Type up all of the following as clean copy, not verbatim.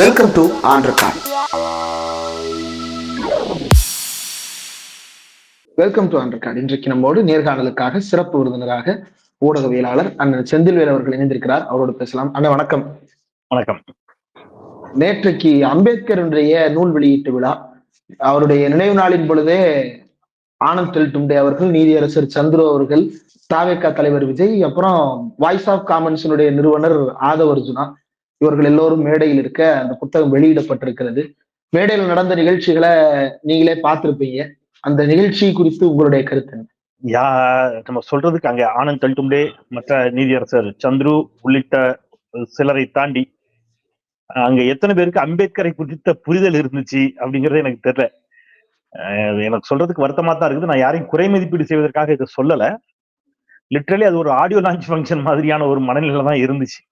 Welcome to ஆண்ட்ரகான். Welcome to ஆண்ட்ரகான். இன்றைக்கு நம்மோடு நேர்காணலுக்காக சிறப்பு விருந்தினராக ஊடகவியலாளர் அண்ணன் செந்தில்வேல் அவர்கள் இணைந்திருக்கிறார். அவரோடு பேசலாம். அண்ணா வணக்கம். வணக்கம். நேற்றைக்கு அம்பேத்கருடைய நூல் வெளியீட்டு விழா, அவருடைய நினைவு நாளின் பொழுதே ஆனந்த் டெல்டும்டே அவர்கள், நீதியரசர் சந்துரு அவர்கள், தாவேகா தலைவர் விஜய், அப்புறம் வாய்ஸ் ஆஃப் காமன்ஸினுடைய நிறுவனர் ஆதவ் அர்ஜுனா, இவர்கள் எல்லோரும் மேடையில் இருக்க அந்த புத்தகம் வெளியிடப்பட்டிருக்கிறது. மேடையில் நடந்த நிகழ்ச்சிகளை நீங்களே பார்த்திருப்பீங்க. அந்த நிகழ்ச்சி குறித்து உங்களுடைய கருத்து? நம்ம சொல்றதுக்கு அங்க ஆனந்த் டெல்டும்டே, மற்ற நீதியரசர் சந்துரு உள்ளிட்ட சிலரை தாண்டி அங்க எத்தனை பேருக்கு அம்பேத்கரை குறித்த புரிதல் இருந்துச்சு அப்படிங்கறது எனக்கு தெரியல. எனக்கு சொல்றதுக்கு வருத்தமா தான் இருக்குது. நான் யாரையும் குறை மதிப்பீடு செய்வதற்காக இதை சொல்லல. லிட்டரலி அது ஒரு ஆடியோ லான்ச் ஃபங்க்ஷன் மாதிரியான ஒரு மனநிலை தான் இருந்துச்சு.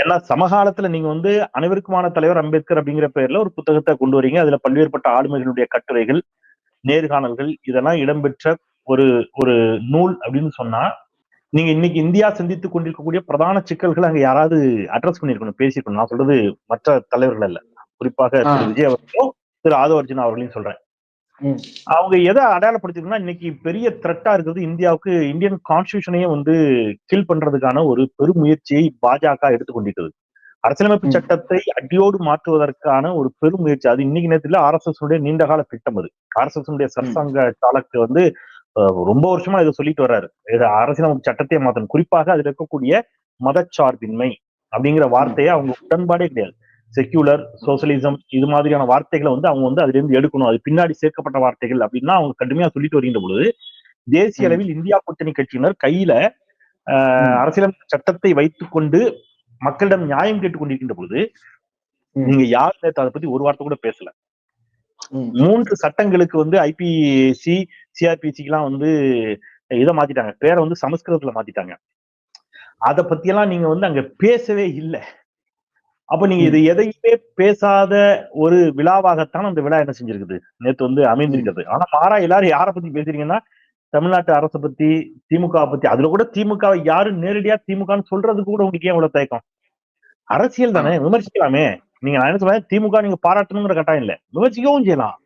ஏன்னா சமகாலத்துல நீங்க அனைவருக்குமான தலைவர் அம்பேத்கர் அப்படிங்கிற பெயர்ல ஒரு புத்தகத்தை கொண்டு வரீங்க. அதுல பல்வேறுபட்ட ஆளுமைகளுடைய கட்டுரைகள், நேர்காணல்கள் இதெல்லாம் இடம்பெற்ற ஒரு ஒரு நூல் அப்படின்னு சொன்னா, நீங்க இன்னைக்கு இந்தியா சந்தித்துக் கொண்டிருக்கக்கூடிய பிரதான சிக்கல்களை அங்க யாராவது அட்ரஸ் பண்ணிருக்கணும், பேசிருக்கணும். நான் சொல்றது மற்ற தலைவர்கள் அல்ல, குறிப்பாக திரு விஜய் அவர்களும் திரு ஆதவ் அர்ஜுனா அவர்களையும் சொல்றேன். அவங்க எதை அடையாளப்படுத்திருக்கா, இன்னைக்கு பெரிய த்ரெட்டா இருக்கிறது இந்தியாவுக்கு, இந்தியன் கான்ஸ்டிடியூஷனையே கில் பண்றதுக்கான ஒரு பெரும் முயற்சியை பாஜக எடுத்துக்கொண்டிருக்கிறது. அரசியலமைப்பு சட்டத்தை அடியோடு மாற்றுவதற்கான ஒரு பெரும் முயற்சி. அது இன்னைக்கு நேரத்துல RSS நீண்டகால திட்டம். அது RSS சர்சங்க சாலக்கு ரொம்ப வருஷமா இதை சொல்லிட்டு வர்றாரு. அரசியலமைப்பு சட்டத்தையே மாத்தணும், குறிப்பாக அதுல இருக்கக்கூடிய மதச்சார்பின்மை அப்படிங்கிற வார்த்தையை அவங்க உடன்பாடே கிடையாது. செக்யூலர், சோசியலிசம் இது மாதிரியான வார்த்தைகளை அவங்க அதுல இருந்து எடுக்கணும், அது பின்னாடி சேர்க்கப்பட்ட வார்த்தைகள் அப்படின்னா அவங்க கடுமையா சொல்லிட்டு வருகின்ற பொழுது, தேசிய அளவில் இந்தியா கூட்டணி கட்சியினர் கையில அரசியலமைப்பு சட்டத்தை வைத்துக் கொண்டு மக்களிடம் நியாயம் கேட்டுக் கொண்டிருக்கின்ற பொழுது, நீங்க யார் நேற்று அதை பத்தி ஒரு வார்த்தை கூட பேசல. 3 சட்டங்களுக்கு IPC, CRPC எல்லாம் இதை மாத்திட்டாங்க, பேரை சமஸ்கிருதத்துல மாத்திட்டாங்க. அதை பத்தியெல்லாம் நீங்க அங்க பேசவே இல்லை. அப்ப நீங்க இது எதையுமே பேசாத ஒரு விழாவாகத்தான் அந்த விழா என்ன செஞ்சிருக்குது, நேத்து அமைந்திருக்கிறது. ஆனா மாறா எல்லாரும் யாரை பத்தி பேசுறீங்கன்னா, தமிழ்நாட்டு அரசை பத்தி, திமுக பத்தி. அதுல கூட திமுக யாரும் நேரடியா திமுகன்னு சொல்றதுக்கு கூட உங்களுக்கு ஏன் இவ்வளவு தயக்கம்? அரசியல் தானே, விமர்சிக்கலாமே. நீங்க நான் என்ன சொல்றேன், திமுக நீங்க பாராட்டணுங்கிற கட்டாயம் இல்ல, விமர்சிக்கவும் செய்யலாம்,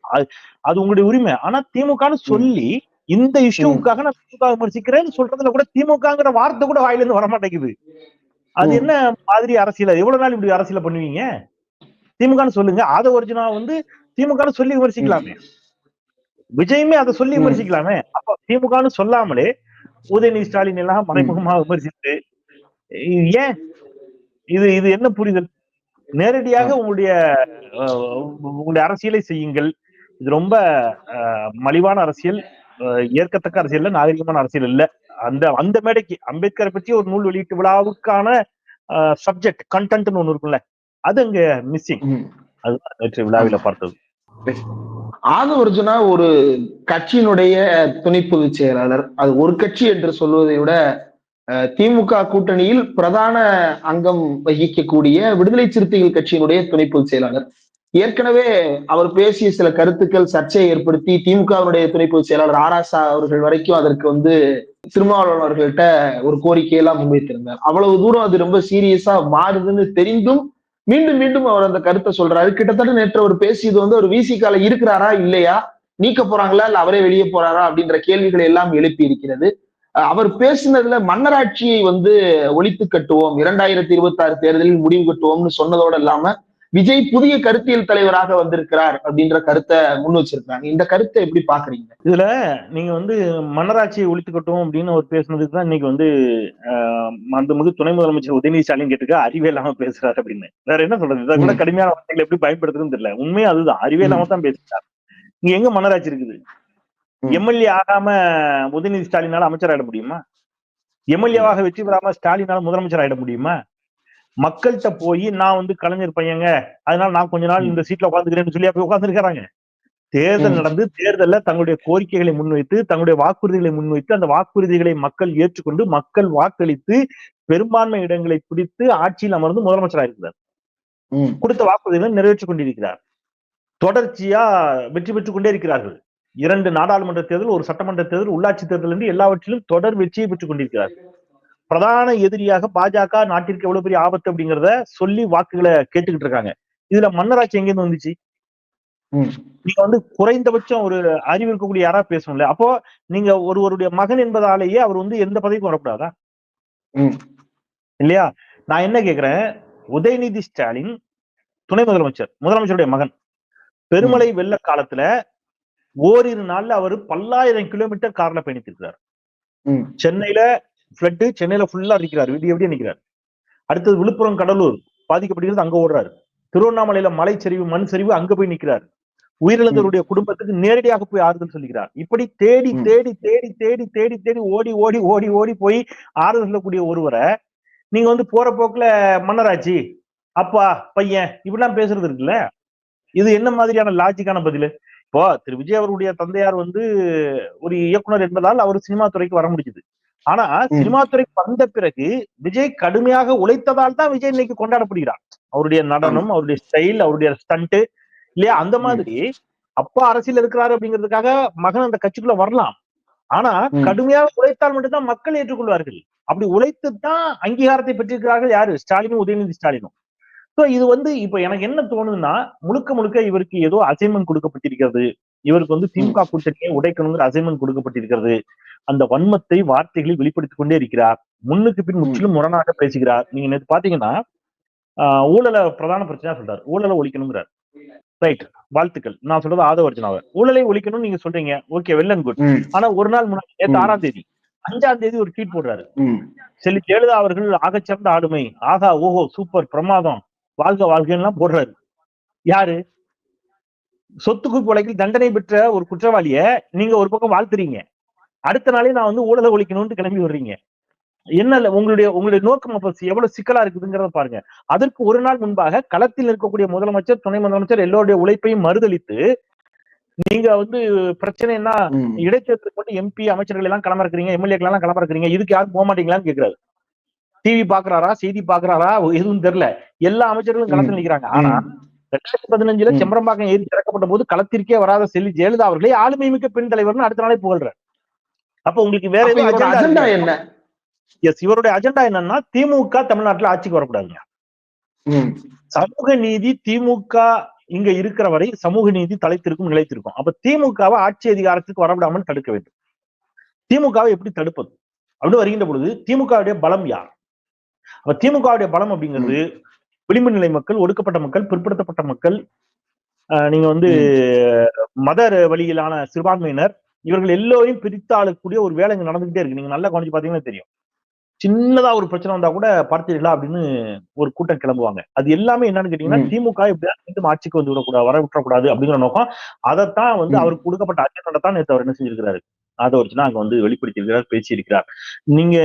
அது உங்களுடைய உரிமை. ஆனா திமுகன்னு சொல்லி இந்த இஷ்யூவுக்காக நான் திமுக விமர்சிக்கிறேன்னு சொல்றதுல கூட திமுகங்கிற வார்த்தை கூட வாயில இருந்து வரமாட்டேங்குது. அது என்ன மாதிரி அரசியல்? எவ்வளவு நாள் இப்படி அரசியல பண்ணுவீங்க? திமுகன்னு சொல்லுங்க. ஆதவ் அர்ஜுனா திமுகன்னு சொல்லி விமர்சிக்கலாமே, விஜயுமே அதை சொல்லி விமர்சிக்கலாமே. அப்ப திமுகன்னு சொல்லாமலே உதயநிதி ஸ்டாலின் எல்லாம் மறைமுகமா விமர்சித்து, ஏன் இது இது என்ன புரிதல்? நேரடியாக உங்களுடைய அரசியலை செய்யுங்கள். இது ரொம்ப மலிவான அரசியல், ஏற்கத்தக்க அரசியல் இல்ல, நாகரிகமான அரசியல் இல்ல. அந்த மேடைக்கு அம்பேத்கரை பற்றி ஒரு நூல் வெளியீட்டு விழாவுக்கான சப்ஜெக்ட் கண்டென்ட்னு ஒண்ணு இருக்குல்ல, அது அங்க மிஸ்ஸிங். அதுதான் நேற்று விழாவில பார்த்தது. ஆதவ் அர்ஜுனா ஒரு கட்சியினுடைய துணை பொதுச் செயலாளர். அது ஒரு கட்சி என்று சொல்வதை விட திமுக கூட்டணியில் பிரதான அங்கம் வகிக்கக்கூடிய விடுதலை சிறுத்தைகள் கட்சியினுடைய துணை பொதுச் செயலாளர். ஏற்கனவே அவர் பேசிய சில கருத்துக்கள் சர்ச்சையை ஏற்படுத்தி திமுகவுடைய துணை பொதுச் செயலாளர் ஆராசா அவர்கள் வரைக்கும் அதற்கு திருமாவளவன் அவர்கள்ட்ட ஒரு கோரிக்கையெல்லாம் முன்வைத்திருந்தார். அவ்வளவு தூரம் அது ரொம்ப சீரியஸா மாறுதுன்னு தெரிந்தும் மீண்டும் மீண்டும் அவர் அந்த கருத்தை சொல்றாரு. கிட்டத்தட்ட நேற்று அவர் பேசியது ஒரு விசிகால இருக்கிறாரா இல்லையா, நீக்க போறாங்களா இல்ல அவரே வெளியே போறாரா அப்படின்ற கேள்விகளை எல்லாம் எழுப்பி இருக்கிறது. அவர் பேசினதுல மன்னராட்சியை ஒழித்து கட்டுவோம், 2026 தேர்தலில் முடிவு கட்டுவோம்னு சொன்னதோடு இல்லாம விஜய் புதிய கருத்தியல் தலைவராக வந்திருக்கிறார் அப்படின்ற கருத்தை முன் வச்சிருக்காங்க. இந்த கருத்தை எப்படி பாக்குறீங்க? இதுல நீங்க மன்னராட்சியை ஒழித்து கட்டுவோம் அப்படின்னு அவர் பேசுனதுக்கு தான் இன்னைக்கு மாண்புமிகு துணை முதலமைச்சர் உதயநிதி ஸ்டாலின் கேட்டுக்க அறிவே இல்லாம பேசுறாரு அப்படின்னு. வேற என்ன சொல்றது? இதை கூட கடுமையான வார்த்தைகளை எப்படி பயன்படுத்துறதுன்னு தெரியல. உண்மையா அதுதான், அறிவே இல்லாம தான் பேசுறாரு. இங்க எங்க மன்னராட்சி இருக்குது? எம்எல்ஏ ஆகாம உதயநிதி ஸ்டாலினால அமைச்சர் ஆயிட முடியுமா? எம்எல்ஏவாக வெற்றி பெறாம ஸ்டாலினால முதலமைச்சர் ஆயிட முடியுமா? மக்கள்கிட்ட போய் நான் கலைஞர் பையங்க, அதனால நான் கொஞ்ச நாள் இந்த சீட்ல உட்காந்துக்கிறேன்னு சொல்லி போய் உட்காந்துருக்காங்க. தேர்தல் நடந்து தேர்தலில் தங்களுடைய கோரிக்கைகளை முன்வைத்து, தங்களுடைய வாக்குறுதிகளை முன்வைத்து, அந்த வாக்குறுதிகளை மக்கள் ஏற்றுக்கொண்டு, மக்கள் வாக்களித்து பெரும்பான்மை இடங்களை பிடித்து ஆட்சியில் அமர்ந்து முதலமைச்சராக இருக்கிறார். கொடுத்த வாக்குறுதிகளை நிறைவேற்றிக் கொண்டிருக்கிறார். தொடர்ச்சியா வெற்றி பெற்றுக் கொண்டே இருக்கிறார்கள். 2 நாடாளுமன்ற தேர்தல், ஒரு சட்டமன்ற தேர்தல், உள்ளாட்சி தேர்தல் என்று எல்லாவற்றிலும் தொடர் வெற்றியை பெற்றுக் கொண்டிருக்கிறார்கள். பிரதான எதிரியாக பாஜக நாட்டிற்கு எவ்வளவு பெரிய ஆபத்து அப்படிங்கிறத சொல்லி வாக்குகளை கேட்டுக்கிட்டு இருக்காங்க. இதுல மன்னராட்சி எங்கிருந்து வந்துச்சு? நீங்க வந்து குறைந்தபட்சம் ஒரு அறிவு இருக்கக்கூடிய யாரா பேசணும்ல. அப்போ நீங்க ஒருவருடைய மகன் என்பதாலேயே அவர் வந்து எந்த பதவிக்கும் வரக்கூடாதா? இல்லையா? நான் என்ன கேக்குறேன், உதயநிதி ஸ்டாலின் துணை முதலமைச்சருடைய மகன். பெருமழை வெள்ள காலத்துல ஓரிரு நாள்ல அவர் பல்லாயிரம் கிலோமீட்டர் கார்ல பயணித்திருக்கிறார். சென்னையில ஃபிளட், சென்னையில ஃபுல்லா நிக்கிறார், விடிய நிக்கிறார். அடுத்தது விழுப்புரம், கடலூர் பாதிக்கப்படுகிறது, அங்க ஓடுறாரு. திருவண்ணாமலையில மலை சரிவு, மண் சரிவு, அங்க போய் நிக்கிறார். உயிரிழந்தவருடைய குடும்பத்துக்கு நேரடியாக போய் ஆறுதல் சொல்லுகிறார். இப்படி தேடி தேடி தேடி தேடி தேடி தேடி ஓடி ஓடி ஓடி ஓடி போய் ஆறுதல் சொல்லக்கூடிய ஒருவரை நீங்க வந்து போற போக்குல மன்னராட்சி, அப்பா பையன் இப்படிலாம் பேசுறது இருக்குல்ல, இது என்ன மாதிரியான லாஜிக்கான பதில்? இப்போ திரு விஜய் அவருடைய தந்தையார் வந்து ஒரு இயக்குனர் என்பதால் அவர் சினிமா துறைக்கு வர முடியுது. ஆனா சினிமா துறைக்கு வந்த பிறகு விஜய் கடுமையாக உழைத்ததால் தான் விஜய் இன்னைக்கு கொண்டாடப்படுகிறார். அவருடைய நடனம், அவருடைய ஸ்டைல், அவருடைய ஸ்டண்ட் இல்லையா? அந்த மாதிரி அப்பா அரசியல் இருக்கிறாரு அப்படிங்கிறதுக்காக மகன் அந்த கட்சிக்குள்ள வரலாம். ஆனா கடுமையாக உழைத்தால் மட்டும்தான் மக்கள் ஏற்றுக்கொள்வார்கள். அப்படி உழைத்துத்தான் அங்கீகாரத்தை பெற்றிருக்கிறார்கள் யாரு? ஸ்டாலினும், உதயநிதி ஸ்டாலினும். சோ இது வந்து இப்ப எனக்கு என்ன தோணுதுன்னா, முழுக்க முழுக்க இவருக்கு ஏதோ அசைன்மெண்ட் கொடுக்கப்பட்டிருக்கிறது. இவருக்கு வந்து திமுக கூட்டணியை உடைக்கணுங்கிற அசைன்மெண்ட் கொடுக்கப்பட்டிருக்கிறது. அந்த வன்மத்தை வார்த்தைகளில் வெளிப்படுத்திக் கொண்டே இருக்கிறார். முன்னுக்கு பின் முற்றிலும் முரணாக பேசுகிறார். நீங்க நேற்று பாத்தீங்கன்னா ஊழலை பிரதான பிரச்சனையா சொல்றாரு. ஊழலை ஒழிக்கணுங்கிறார். ரைட், வாழ்த்துக்கள். நான் சொல்றது ஆதவர்ஜனாவை ஊழலை ஒழிக்கணும்னு நீங்க சொல்றீங்க. Okay, well and good. ஆனா ஒரு நாள் முன்னாடி, நேற்று 6ஆம் தேதி, 5ஆம் தேதி ஒரு ட்வீட் போடுறாரு. செல்வி ஜெயலலிதா அவர்கள் ஆகச்சிறந்த ஆளுமை, ஆகா ஓஹோ சூப்பர் பிரமாதம், வாழ்க வாழ்க்கைலாம் போடுறாரு. யாரு? சொத்து குவிப்பு வழக்கில் தண்டனை பெற்ற ஒரு குற்றவாளிய நீங்க ஒரு பக்கம் வாழ்த்துறீங்க, அடுத்த நாளே நான் வந்து ஊழலை ஒழிக்கணும்னு கிளம்பி வர்றீங்க. என்ன உங்களுடைய நோக்கம் அப்ப எவ்வளவு சிக்கலா இருக்குதுங்கிறத பாருங்க. அதற்கு ஒரு நாள் முன்பாக களத்தில் இருக்கக்கூடிய முதலமைச்சர், துணை முதலமைச்சர் எல்லோருடைய உழைப்பையும் மறுதளித்து நீங்க வந்து பிரச்சனைன்னா இடைத்தேர்தலுக்கு மட்டும் எம்பி அமைச்சர்கள் எல்லாம் கிளம்பிருக்கிறீங்க, எம்எல்ஏக்கள் எல்லாம் கிளம்பிருக்கிறீங்க, இதுக்கு யாரும் போக மாட்டீங்களான்னு கேட்கிறாரு. டிவி பாக்குறாரா, செய்தி பாக்குறாரா, எதுவும் தெரியல. எல்லா அமைச்சர்களும் களத்தில் நிற்கிறாங்க. ஆனா 2015 செம்பரம்பாக்கம் ஏறி திறக்கப்பட்ட போது களத்திற்கே வராத செல்வி ஜெயலலிதா அவர்களே ஆளுமை மிக்க பெண் தலைவர்னு அடுத்த நாளே புகழ்றாரு. அப்ப உங்களுக்கு வேற ஏதோ அஜெண்டா என்ன? எஸ், இவருடைய அஜெண்டா என்னன்னா திமுக தமிழ்நாட்டுல ஆட்சிக்கு வரக்கூடாதுங்க. சமூக நீதி திமுக இங்க இருக்கிற வரை சமூக நீதி தலைத்திருக்கும், நிலைத்திருக்கும். அப்ப திமுகவை ஆட்சி அதிகாரத்துக்கு வரவிடாமல் தடுக்க வேண்டும். திமுகவை எப்படி தடுப்பது அப்படின்னு வருகின்ற பொழுது திமுகவுடைய பலம் யார்? அப்ப திமுகவுடைய பலம் அப்படிங்கிறது விளிம்பு நிலை மக்கள், ஒடுக்கப்பட்ட மக்கள், பிற்படுத்தப்பட்ட மக்கள், நீங்க வந்து மத வழியிலான சிறுபான்மையினர், இவர்கள் எல்லோரையும் பிரித்து ஆளக்கூடிய ஒரு வேலை இங்க நடந்துகிட்டே இருக்கு. நீங்க நல்லா கவனிச்சு பாத்தீங்கன்னா தெரியும். சின்னதா ஒரு பிரச்சனை வந்தா கூட பார்த்தீர்களா அப்படின்னு ஒரு கூட்டம் கிளம்புவாங்க. அது எல்லாமே என்னன்னு கேட்டீங்கன்னா, திமுக எப்படியாவது மீண்டும் ஆட்சிக்கு வந்து வர விட்டுறக்கூடாது அப்படிங்கிற நோக்கம். அதைத்தான் வந்து அவருக்கு கொடுக்கப்பட்ட அஜெண்டா தான் நேற்று அவர் என்ன செஞ்சிருக்கிறாரு, அதை வச்சுதான் அங்க வந்து வெளிப்படுத்தி பேசியிருக்கிறார். நீங்க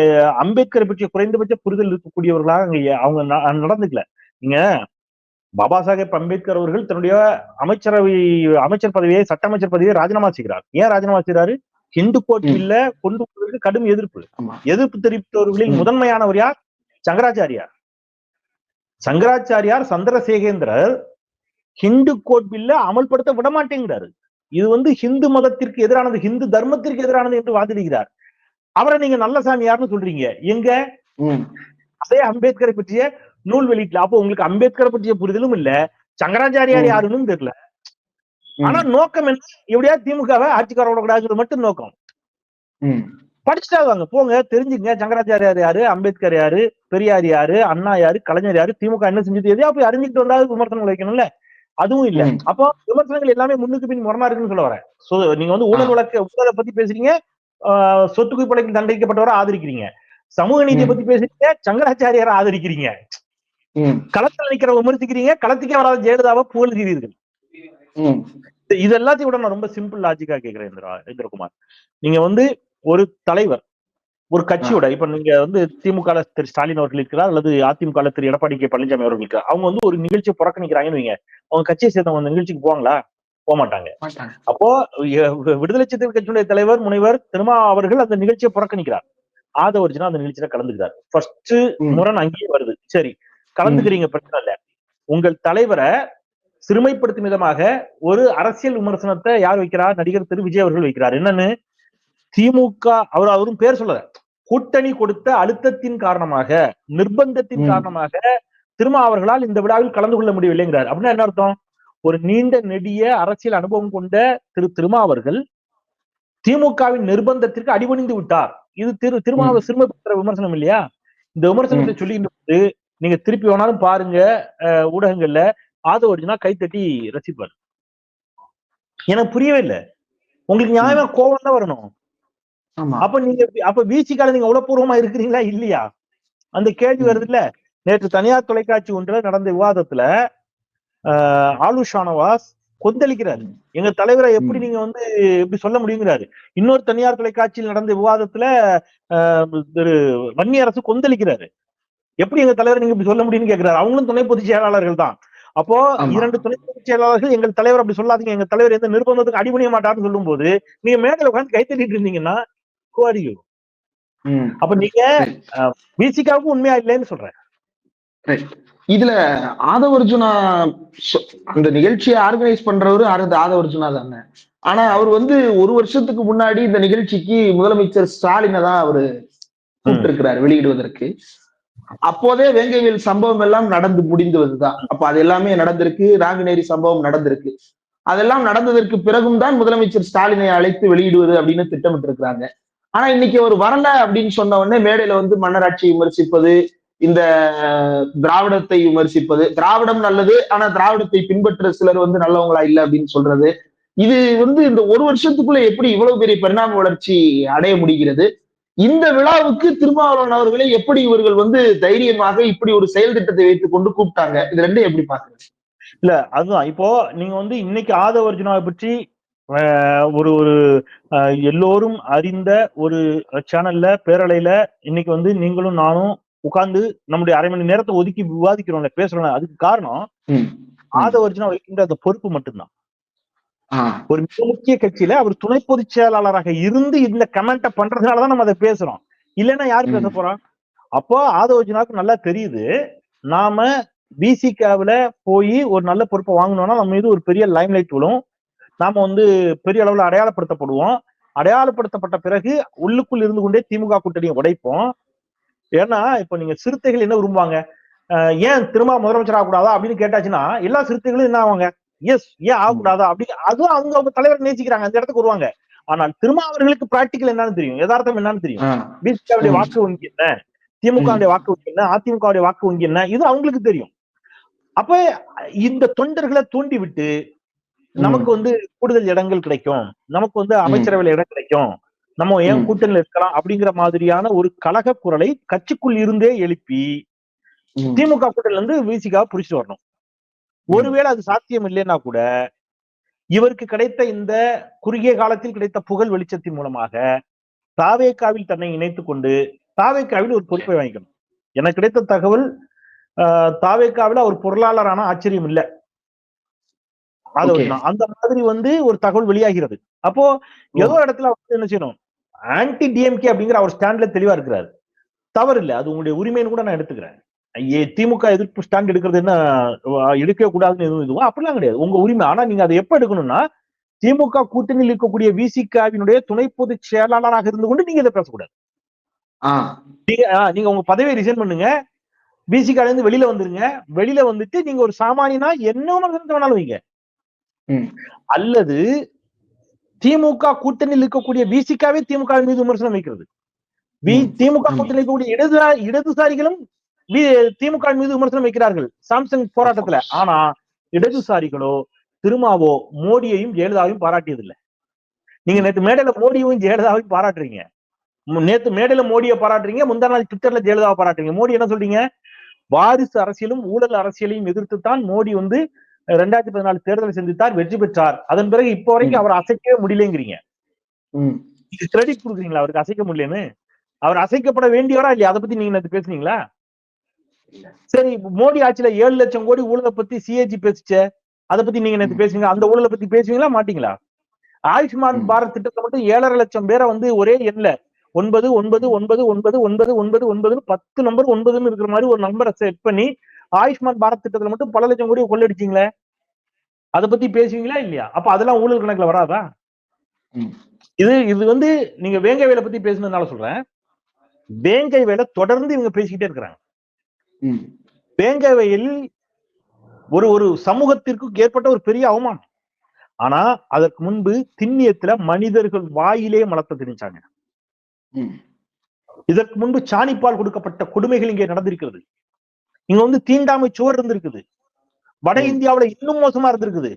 அம்பேத்கரை பற்றிய குறைந்தபட்ச புரிதல் இருக்கக்கூடியவர்களாக அங்க அவங்க நடந்துக்கல. நீங்க பாபா சாஹேப் அம்பேத்கர் அவர்கள் தன்னுடைய அமைச்சர் பதவியை, சட்ட அமைச்சர் பதவியை ராஜினாமா செய்கிறார். ஏன் ராஜினாமா செய்யறாரு? ஹிந்து கோட் பில்ல கொண்டு வருவதற்கு கடும் எதிர்ப்பு தெரிவித்தவர்களில் முதன்மையானவர் யார்? சங்கராச்சாரியார் சந்திரசேகேந்திரர் ஹிந்து கோட் பில்ல அமல்படுத்த விட மாட்டேங்கிறாரு. இது வந்து ஹிந்து மதத்திற்கு எதிரானது, ஹிந்து தர்மத்திற்கு எதிரானது என்று வாதிடுகிறார். அவரை நீங்க நல்ல சாமியார்னு சொல்றீங்க. எங்க அதே அம்பேத்கரை பற்றிய நூல் வெளியிட்டல. அப்போ உங்களுக்கு அம்பேத்கரை பற்றிய புரிதலும் இல்ல, சங்கராச்சாரியார் யாருன்னு தெரியல. ஆனா நோக்கம் என்ன? எப்படியா திமுகவை ஆட்சிக்கு வரக்கூடாதுங்கிறது மட்டும் நோக்கம். படிச்சுட்டா வாங்க, போங்க, தெரிஞ்சுங்க. சங்கராச்சாரியார் யாரு, அம்பேத்கர் யாரு, பெரியார் யாரு, அண்ணா யாரு, கலைஞர் யாரு, திமுக என்ன செஞ்சது, எதையா போய் அறிஞ்சிட்டு வந்தாலும் விமர்சனங்கள் வைக்கணும்ல. அதுவும் இல்ல. அப்போ விமர்சனங்கள் எல்லாமே முன்னுக்கு பின் முரணா இருக்குன்னு சொல்ல வரேன். நீங்க வந்து ஊழலை பத்தி பேசுறீங்க, சொத்து குவிப்பு தண்டிக்கப்பட்டவரை ஆதரிக்கிறீங்க. சமூக நீதியை பத்தி பேசுறீங்க, சங்கராச்சாரியாரை ஆதரிக்கிறீங்க. களத்தில் நிக்கிற விமர்சிக்கிறீங்க, களத்துக்கே வராத ஜெயலலிதாவை புகழ்கிறீர்கள். இது எல்லாத்தையும் விட நான் ரொம்ப சிம்பிள் லாஜிக்கா கேட்கிறேன் இந்திரகுமார். நீங்க வந்து ஒரு தலைவர், ஒரு கட்சியோட, இப்ப நீங்க வந்து திமுக திரு ஸ்டாலின் அவர்கள் இருக்கிறார், அல்லது அதிமுக திரு எடப்பாடி கே பழனிசாமி அவர்கள் இருக்கிறார். அவங்க வந்து ஒரு நிகழ்ச்சியை புறக்கணிக்கிறாங்கன்னு வைங்க, அவங்க கட்சியை சேர்ந்தவங்க அந்த நிகழ்ச்சிக்கு போவாங்களா? போக மாட்டாங்க. அப்போ விடுதலை சிறுத்தைகள் கட்சியுடைய தலைவர் முனைவர் திருமா அவர்கள் அந்த நிகழ்ச்சியை புறக்கணிக்கிறார். ஆதவர்ஜனா அந்த நிகழ்ச்சியில கலந்துக்கிறார். ஃபர்ஸ்ட் முரண் அங்கேயே வருது. சரி, கலந்துக்கிறீங்க, பிரச்சனை இல்ல. உங்கள் தலைவரை சிறுமைப்படுத்தும் விதமாக ஒரு அரசியல் விமர்சனத்தை யார் வைக்கிறார்? நடிகர் திரு விஜய் அவர்கள் வைக்கிறார். என்னன்னு, திமுக அவரும் பேர் சொல்லல, கூட்டணி கொடுத்த அழுத்தத்தின் காரணமாக, நிர்பந்தத்தின் ம். காரணமாக திருமாவர்களால் இந்த விழாவில் கலந்து கொள்ள முடியவில்லைங்கிறார். அப்படின்னா என்ன அர்த்தம்? ஒரு நீண்ட நெடிய அரசியல் அனுபவம் கொண்ட திருமாவர்கள் திமுகவின் நிர்பந்தத்திற்கு அடிபணிந்து விட்டார். இது திருமாவை ம். சிறுமைப்படுத்துற விமர்சனம் இல்லையா? இந்த விமர்சனத்தை ம். சொல்லிட்டு போது நீங்க திருப்பி வேணாலும் பாருங்க ஊடகங்கள்ல, ஆதவ அர்ஜுனா கைத்தட்டி ரசிப்பார். எனக்கு புரியவே இல்லை. உங்களுக்கு நியாயமா கோபம் தான் வரணும். ஆமா. அப்ப விசிகால நீங்க உளப்பூர்வமா இருக்கிறீங்களா இல்லையா? அந்த கேள்வி வருது இல்ல. நேற்று தனியார் தொலைக்காட்சி ஒன்றுல நடந்த விவாதத்துல ஆலு ஷானவாஸ் கொந்தளிக்கிறாரு. எங்க தலைவரை எப்படி நீங்க வந்து இப்படி சொல்ல முடியுங்கிறாரு. இன்னொரு தனியார் தொலைக்காட்சியில் நடந்த விவாதத்துல திரு வன்னியரசு கொந்தளிக்கிறாரு. எப்படி எங்க தலைவரை நீங்க இப்படி சொல்ல முடியும்னு கேட்கிறாரு. அவங்களும் துணை பொதுச் செயலாளர்கள் தான். அப்போ ஆமா. 2 துணை பொதுச் செயலாளர்கள் எங்கள் தலைவர் அப்படி சொல்லாதீங்க, எங்க தலைவர் எந்த நிர்பந்தத்துக்கு அடிபணிய மாட்டாருன்னு சொல்லும் போது நீங்க மேடையில உட்கார்ந்து கைத்தட்டிட்டு இருந்தீங்கன்னா கோரியும். அப்ப நீங்க விசிகாவுக்கு உண்மையா இல்லைன்னு சொல்றேன். இதுல ஆதவ அர்ஜுனா அந்த நிகழ்ச்சியை ஆர்கனைஸ் பண்றவரு ஆதவ அர்ஜுனா தானே. ஆனா அவர் வந்து 1 வருஷத்துக்கு முன்னாடி இந்த நிகழ்ச்சிக்கு முதலமைச்சர் ஸ்டாலினை தான் அவரு கூப்பிட்டு இருக்கிறார் வெளியிடுவதற்கு. அப்போதே வேங்கைவேல் சம்பவம் எல்லாம் நடந்து முடிந்துவதுதான். அப்ப அது எல்லாமே நடந்திருக்கு. நாங்குநேரி சம்பவம் நடந்திருக்கு. அதெல்லாம் நடந்ததற்கு பிறகும் தான் முதலமைச்சர் ஸ்டாலினை அழைத்து வெளியிடுவது அப்படின்னு திட்டமிட்டு இருக்கிறாங்க. ஆனா இன்னைக்கு அவர் வரல அப்படின்னு சொன்ன உடனே மேடையில வந்து மன்னராட்சியை விமர்சிப்பது, இந்த திராவிடத்தை விமர்சிப்பது, திராவிடம் நல்லது ஆனா திராவிடத்தை பின்பற்ற சிலர் வந்து நல்லவங்களா இல்ல அப்படின்னு சொல்றது, இது வந்து இந்த 1 வருஷத்துக்குள்ள எப்படி இவ்வளவு பெரிய பரிணாம வளர்ச்சி அடைய முடிகிறது? இந்த விழாவுக்கு திருமாவளவன் அவர்களை எப்படி இவர்கள் வந்து தைரியமாக இப்படி ஒரு செயல் திட்டத்தை வைத்துக் கொண்டு கூப்பிட்டாங்க? இது ரெண்டும் எப்படி பாக்குறது? இல்ல அதுதான். இப்போ நீங்க வந்து இன்னைக்கு ஆதவ அர்ஜுனாவை பற்றி ஒரு ஒரு எல்லோரும் அறிந்த ஒரு சேனல்ல பேரலையில இன்னைக்கு வந்து நீங்களும் நானும் உட்கார்ந்து நம்முடைய 1/2 மணி நேரத்தை ஒதுக்கி விவாதிக்கிறோம்ல, பேசுறோம்ல, அதுக்கு காரணம் ஆதவ அர்ஜுனா வைக்கின்ற அந்த பொறுப்பு மட்டும்தான். ஒரு மிக முக்கிய கட்சியில அவர் துணை பொதுச் செயலாளராக இருந்து இந்த கமெண்ட பண்றதுனாலதான் நம்ம அதை பேசுறோம். இல்லைன்னா யாரு பேச போறோம்? அப்போ ஆதவ அர்ஜுனாவுக்கு நல்லா தெரியுது, நாம பிசிகாவில போய் ஒரு நல்ல பொறுப்பை வாங்கணும்னா நம்ம மீது ஒரு பெரிய லைம் லைட் விழும். நாம வந்து பெரிய அளவுல அடையாளப்படுத்தப்படுவோம். அடையாளப்படுத்தப்பட்ட பிறகு உள்ளுக்குள் இருந்து கொண்டே திமுக கூட்டணியை உடைப்போம். ஏன்னா இப்ப நீங்க சிறுத்தைகள் என்ன விரும்புவாங்க? ஏன் திரும்ப முதலமைச்சர் ஆகக்கூடாதா அப்படின்னு கேட்டாச்சுன்னா எல்லா சிறுத்தைகளும் என்ன ஆவாங்க? எஸ், ஏன் ஆகக்கூடாதா அப்படி அதுவும் அவங்க தலைவர் நேசிக்கிறாங்க, அந்த இடத்துக்கு வருவாங்க. ஆனால் திருமாவர்களுக்கு பிராக்டிக்கல் என்னன்னு தெரியும், யதார்த்தம் என்னன்னு தெரியும். பிசிகாவுடைய வாக்கு வங்கி என்ன, திமுகவுடைய வாக்கு வங்கி என்ன, அதிமுகவுடைய வாக்கு வங்கி என்ன, இது அவங்களுக்கு தெரியும். அப்ப இந்த தொண்டர்களை தூண்டி விட்டு நமக்கு வந்து கூடுதல் இடங்கள் கிடைக்கும், நமக்கு வந்து அமைச்சரவையில் இடம் கிடைக்கும், நம்ம ஏன் கூட்டணியில் இருக்கலாம் அப்படிங்கிற மாதிரியான ஒரு கலக குரலை கட்சிக்குள் இருந்தே எழுப்பி திமுக கூட்டணியில இருந்து விசிகாவை புடிச்சிட்டு வரணும். ஒருவேளை அது சாத்தியம் இல்லைன்னா கூட இவருக்கு கிடைத்த இந்த குறுகிய காலத்தில் கிடைத்த புகழ் வெளிச்சத்தின் மூலமாக தாவேகாவில் தன்னை இணைத்துக் கொண்டு தாவேகாவில் ஒரு பொறுப்பை வாங்கிக்கணும். எனக்கு கிடைத்த தகவல் தாவேகாவில் அவர் பொருளாளரான ஆச்சரியம் இல்லை. அந்த மாதிரி வந்து ஒரு தகவல் வெளியாகிறது. அப்போ ஏதோ இடத்துல அவர் என்ன செய்யணும், ஆன்டி டிஎம்கே அப்படிங்கிற அவர் ஸ்டாண்ட்ல தெளிவா இருக்கிறாரு. தவறு இல்லை, அது உங்களுடைய உரிமைன்னு கூட நான் எடுத்துக்கிறேன். திமுக எதிர்ப்பு ஸ்டாண்ட் எடுக்கிறது என்ன எடுக்க கூடாதுன்னு எதுவும் இதுவோ அப்படிலாம் கிடையாது, உங்க உரிமை. ஆனா நீங்க அதை எப்ப எடுக்கணும்னா திமுக கூட்டணியில் இருக்கக்கூடிய விசிகாவினுடைய துணை பொதுச் செயலாளராக இருந்து கொண்டு நீங்க இதை பேசக்கூடாது. நீங்க உங்க பதவியை ரிசைன் பண்ணுங்க, விசிகால இருந்து வெளியில வந்துருங்க. வெளியில வந்துட்டு நீங்க ஒரு சாமானியனா என்ன வேணாலும் வைங்க. அல்லது திமுக கூட்டணியில் இருக்கக்கூடிய விசிகாவே திமுக மீது விமர்சனம் வைக்கிறது, திமுக கூட்டணியில் இருக்கக்கூடிய இடதுசாரிகளும் திமுக மீது விமர்சனம் வைக்கிறார்கள் சாம்சங் போராட்டத்துல. ஆனா இடதுசாரிகளோ திருமாவோ மோடியையும் ஜெயலலிதாவையும் பாராட்டியதில்லை. நீங்க நேற்று மேடையில மோடியையும் ஜெயலலிதாவையும் பாராட்டுறீங்க, நேற்று மேடையில மோடியை பாராட்டுறீங்க, முந்தா நாள் ட்விட்டர்ல ஜெயலலிதாவை பாராட்டுறீங்க. மோடி என்ன சொல்றீங்க? வாரிசு அரசியலும் ஊழல் அரசியலையும் எதிர்த்துத்தான் மோடி வந்து 2014 தேர்தலை சந்தித்தார், வெற்றி பெற்றார். அதன் பிறகு இப்போ வரைக்கும் அவர் அசைக்கவே முடியலங்கிறீங்க. கிரெடிட் கொடுக்குறீங்களா அவருக்கு அசைக்க முடியலன்னு? அவர் அசைக்கப்பட வேண்டியவரா இல்லையா? அதை பத்தி நீங்க நேற்று பேசுனீங்களா? சரி, மோடி ஆட்சியில 7 லட்சம் கோடி ஊழலை பத்தி சிஏஜி பேசுச்சே, அதை பத்தி நீங்க நேற்று பேசுவீங்க, அந்த ஊழலை பத்தி பேசுவீங்களா மாட்டீங்களா? ஆயுஷ்மான் பாரத் திட்டத்தை மட்டும் 7.5 லட்சம் பேரை வந்து ஒரே எண்ணில் 9 9 9 9 9 9 9 10 நம்பர் 9ன்னு இருக்கிற மாதிரி ஒரு நம்பரை செட் பண்ணி ஆயுஷ்மான் பாரத் திட்டத்துல மட்டும் பல லட்சம் கோடி கொள்ளடிச்சீங்களே, அதை பத்தி பேசுவீங்களா இல்லையா? அப்ப அதெல்லாம் ஊழல் கணக்குல வராதா? இது வந்து நீங்க வேங்கவேலை பத்தி பேசுனதுனால சொல்றேன். வேங்கை வயல தொடர்ந்து இவங்க பேசிக்கிட்டே இருக்கிறாங்க. வேங்கை வயல் ஒரு சமூகத்திற்கு ஏற்பட்ட ஒரு பெரிய அவமானம். ஆனா அதற்கு முன்பு திண்ணியத்துல மனிதர்கள் வாயிலே மலத்தை திணிச்சாங்க. இதற்கு முன்பு சாணிப்பால் கொடுக்கப்பட்ட கொடுமைகள் இங்கே நடந்திருக்கிறது. இங்க வந்து தீண்டாமை சுவர் இருந்திருக்குது. வட இந்தியாவுல இன்னும் மோசமா இருந்திருக்குது.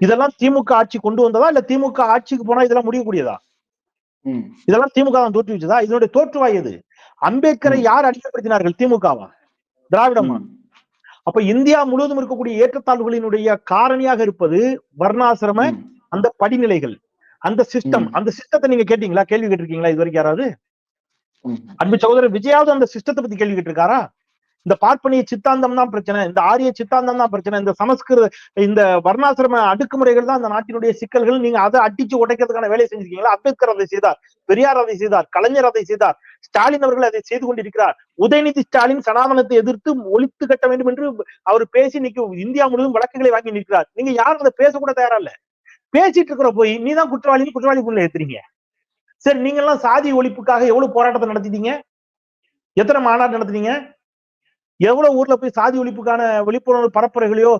இதெல்லாம் திமுக ஆட்சி கொண்டு வந்ததா இல்ல திமுக ஆட்சிக்கு போனா இதெல்லாம் முடியக்கூடியதா? இதெல்லாம் திமுக தான் தோற்று வச்சதா? இதனுடைய தோற்றுவாய் எது? அம்பேத்கரை யார் அடிமைப்படுத்தினார்கள்? திமுகவா, திராவிடமா? அப்ப இந்தியா முழுவதும் இருக்கக்கூடிய ஏற்றத்தாழ்வுகளினுடைய காரணியாக இருப்பது வர்ணாசிரம அந்த படிநிலைகள், அந்த சிஸ்டம். அந்த சிஸ்டத்தை நீங்க கேட்டீங்களா? கேள்வி கேட்டிருக்கீங்களா இது வரைக்கும் யாராவது? அன்பு சகோதரர் விஜயாவது அந்த சிஸ்டத்தை பத்தி கேள்வி கேட்டிருக்காரா? இந்த பார்ப்பனிய சித்தாந்தம் தான் பிரச்சனை, இந்த ஆரிய சித்தாந்தம் தான் பிரச்சனை, இந்த சமஸ்கிருத இந்த வர்ணாசிரம அடக்குமுறைகள் தான் இந்த நாட்டினுடைய சிக்கல்கள், நீங்க அதை அடிச்சு உடைக்கிறதுக்கான வேலையை செஞ்சிருக்கீங்களா? அம்பேத்கர் அதை செய்தார், பெரியார் அதை செய்தார், கலைஞர் அதை செய்தார், ஸ்டாலின் அவர்கள் அதை செய்து கொண்டிருக்கிறார். உதயநிதி ஸ்டாலின் சனாதனத்தை எதிர்த்து ஒழித்து கட்ட வேண்டும் என்று அவர் பேசி இன்னைக்கு இந்தியா முழுவதும் வழக்குகளை வாங்கி நிற்கிறார். நீங்க யாரும் அதை பேசக்கூட தயாரா இல்ல. பேசிட்டு இருக்கிற போய் நீதான் குற்றவாளிக்குள்ள ஏத்துறீங்க. சரி, நீங்க எல்லாம் சாதி ஒழிப்புக்காக எவ்வளவு போராட்டத்தை நடத்திட்டீங்க? எத்தனை மாநாடு நடத்துனீங்க? எவ்வளவு ஊர்ல போய் சாதி ஒழிப்புக்கான விழிப்புணர்வு பரப்புரைகளையோ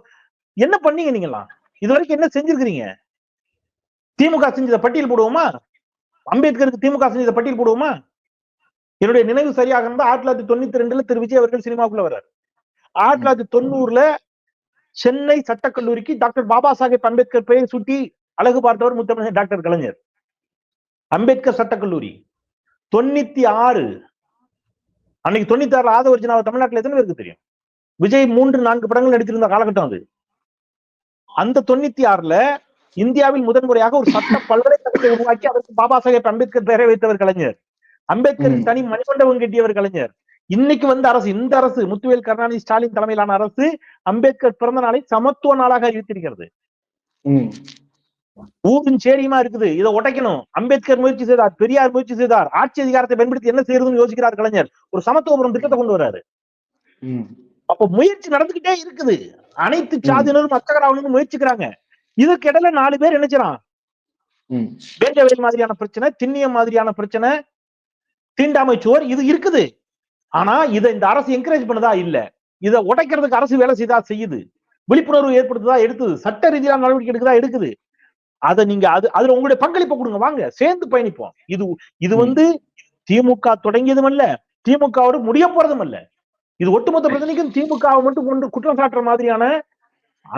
என்ன பண்ணீங்க? நீங்கலாம் இது வரைக்கும் என்ன செஞ்சிருக்கிறீங்க? திமுக செஞ்சத பட்டியல் போடுவோமா? அம்பேத்கருக்கு திமுக செஞ்சத பட்டியல் போடுவோமா? என்னுடைய நினைவு சரியாக இருந்தா 1992 திரு விஜய் அவர்கள் சினிமாவுக்குள்ள வர்றாரு. 1990 சென்னை சட்டக்கல்லூரிக்கு டாக்டர் பாபா சாஹேப் அம்பேத்கர் பெயர் சுட்டி அழகு பார்த்தவர் முத்தமிழர் டாக்டர் கலைஞர். அம்பேத்கர் சட்டக்கல்லூரி 96 அன்னைக்கு 96 ஆதவர்ஜனாவை தமிழ்நாட்டில் எத்தனை பேருக்கு தெரியும்? விஜய் 3-4 படங்கள் நடித்திருந்த காலகட்டம் அது. அந்த 96 இந்தியாவில் முதன்முறையாக ஒரு சட்ட பல்கலைக்கழகத்தை உருவாக்கி அதற்கு பாபா சாஹேப் அம்பேத்கர் பெயரை வைத்தவர் கலைஞர். அம்பேத்கரின் தனி மணிமண்டபம் கட்டியவர் கலைஞர். இன்னைக்கு வந்த அரசு, இந்த அரசு முத்துவேல் கருணாநிதி ஸ்டாலின் தலைமையிலான அரசு அம்பேத்கர் பிறந்த நாளை சமத்துவ நாளாக அறிவித்திருக்கிறது. ஊரும் சேரியுமா இருக்குது. இதை உடைக்கணும். அம்பேத்கர் முயற்சி செய்தார், பெரியார் முயற்சி செய்தார். ஆட்சி அதிகாரத்தை பயன்படுத்தி என்ன செய்யறதுன்னு யோசிக்கிறார் கலைஞர். ஒரு சமத்துவபுரம் திட்டத்தை கொண்டு வர்றாரு. அப்ப முயற்சி நடந்துகிட்டே இருக்குது. அனைத்து சாதியினரும் அத்தகராவணும் முயற்சிக்கிறாங்க. இதுக்கு இடையில 4 பேர் என்ன செய்யறான்? வேங்கவேல் மாதிரியான பிரச்சனை, திண்ணியம் மாதிரியான பிரச்சனை, தீண்டாமை சுவர் இது இருக்குது. ஆனா இதை இந்த அரசு என்கரேஜ் பண்ணதா? இல்ல. இதை உடைக்கிறதுக்கு அரசு வேலை செய்தா? செய்யுது. விழிப்புணர்வு ஏற்படுத்ததா? எடுத்தது. சட்ட ரீதியான நடவடிக்கை எடுக்குதா? எடுக்குது. அதை நீங்க அதுல உங்களுடைய பங்களிப்பை கொடுங்க, வாங்க சேர்ந்து பயணிப்போம். இது வந்து திமுக தொடங்கியதும் அல்ல, திமுகவோடு முடிய போறதும் அல்ல. இது ஒட்டுமொத்த பிரச்சனைக்கும் திமுகவை மட்டும் கொண்டு குற்றம் சாட்டுற மாதிரியான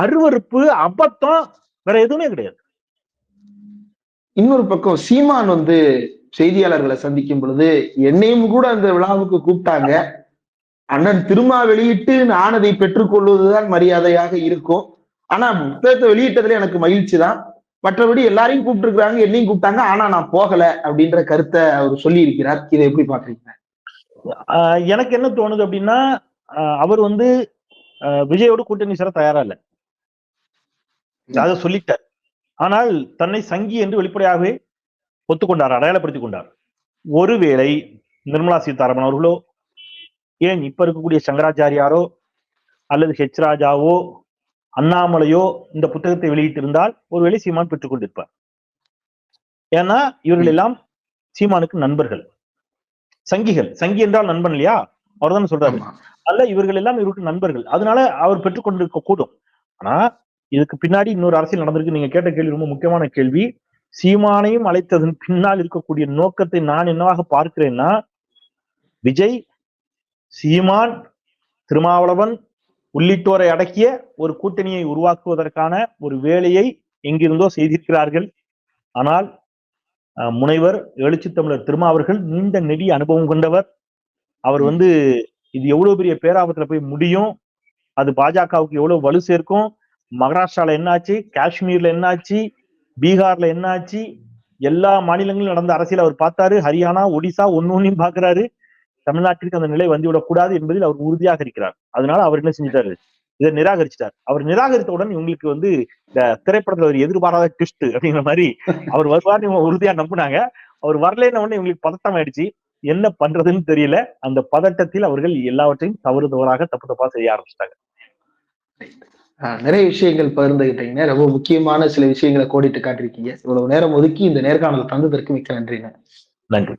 அருவருப்பு, அபத்தம் வேற எதுவுமே கிடையாது. இன்னொரு பக்கம் சீமான் வந்து செய்தியாளர்களை சந்திக்கும் பொழுது என்னையும் கூட அந்த விழாவுக்கு கூப்பிட்டாங்க. அண்ணன் திருமா வெளியிட்டு நான் அதை பெற்றுக் கொள்வதுதான் மரியாதையாக இருக்கும். ஆனா புத்தகத்தை வெளியிட்டதுல எனக்கு மகிழ்ச்சி தான். மற்றபடி எல்லாரையும் கூப்பிட்டு இருக்கிறாங்க, என்னையும் கூப்பிட்டாங்க, ஆனா நான் போகல அப்படின்ற கருத்தை அவர் சொல்லி இருக்கிறார். இதை எப்படி பாக்குறீங்க? எனக்கு என்ன தோணுது அப்படின்னா, அவர் வந்து விஜயோடு கூட்டணி சேர தயாரா இல்ல, அதை சொல்லிட்டார். ஆனால் தன்னை சங்கி என்று வெளிப்படையாகவே ஒத்துக்கொண்டார், அடையாளப்படுத்திக் கொண்டார். ஒருவேளை நிர்மலா சீதாராமன் அவர்களோ, ஏன் இப்ப இருக்கக்கூடிய சங்கராச்சாரியாரோ அல்லது ஹெச் ராஜாவோ அண்ணாமலையோ இந்த புத்தகத்தை வெளியிட்டிருந்தால் ஒருவேளை சீமான் பெற்றுக் கொண்டிருப்பார். ஏன்னா இவர்கள் எல்லாம் சீமானுக்கு நண்பர்கள், சங்கிகள். சங்கி என்றால் நண்பன் இல்லையா? அவர் தானே சொல்றாரு. அல்ல, இவர்கள் எல்லாம் இவருக்கு நண்பர்கள். அதனால அவர் பெற்றுக் கொண்டிருக்க கூடும். ஆனா இதுக்கு பின்னாடி இன்னொரு அரசியல் நடந்திருக்கு. நீங்க கேட்ட கேள்வி ரொம்ப முக்கியமான கேள்வி. சீமானையும் அழைத்ததன் பின்னால் இருக்கக்கூடிய நோக்கத்தை நான் என்னவாக பார்க்கிறேன்னா, விஜய், சீமான், திருமாவளவன் உள்ளிட்டோரை அடக்கிய ஒரு கூட்டணியை உருவாக்குவதற்கான ஒரு வேலையை எங்கிருந்தோ செய்திருக்கிறார்கள். ஆனால் முனைவர் எழுச்சி தமிழர் திருமாவர்கள் நீண்ட நெடிய அனுபவம் கொண்டவர். அவர் வந்து இது எவ்வளவு பெரிய பேராபத்துல போய் முடியும், அது பாஜகவுக்கு எவ்வளவு வலு சேர்க்கும், மகாராஷ்டிரால என்னாச்சு, காஷ்மீர்ல என்னாச்சு, பீகார்ல என்னாச்சு, எல்லா மாநிலங்களிலும் நடந்த அரசியல் அவர் பார்த்தாரு. ஹரியானா, ஒடிசா ஒன்னொன்னையும் பாக்குறாரு. தமிழ்நாட்டிற்கு அந்த நிலை வந்துவிடக்கூடாது என்பதில் அவர் உறுதியாக இருக்கிறார். அதனால அவர் என்ன செஞ்சிட்டாரு? இதை நிராகரிச்சிட்டார். அவர் நிராகரித்தவுடன் இவங்களுக்கு வந்து இந்த திரைப்படத்துல ஒரு எதிர்பாராத ட்விஸ்ட் அப்படிங்கிற மாதிரி அவர் வருவார் உறுதியா நம்பினாங்க. அவர் வரலன்னு உடனே இவங்களுக்கு பதட்டம் ஆயிடுச்சு. என்ன பண்றதுன்னு தெரியல. அந்த பதட்டத்தில் அவர்கள் எல்லாவற்றையும் தவறாக தப்பு தப்பா செய்ய ஆரம்பிச்சிட்டாங்க. நிறைய விஷயங்கள் பகிர்ந்துகிட்டீங்க. ரொம்ப முக்கியமான சில விஷயங்களை கோடிட்டு காட்டிருக்கீங்க. இவ்வளவு நேரம் ஒதுக்கி இந்த நேர்காணல் தந்ததற்கு மிக்க நன்றிங்க. நன்றி.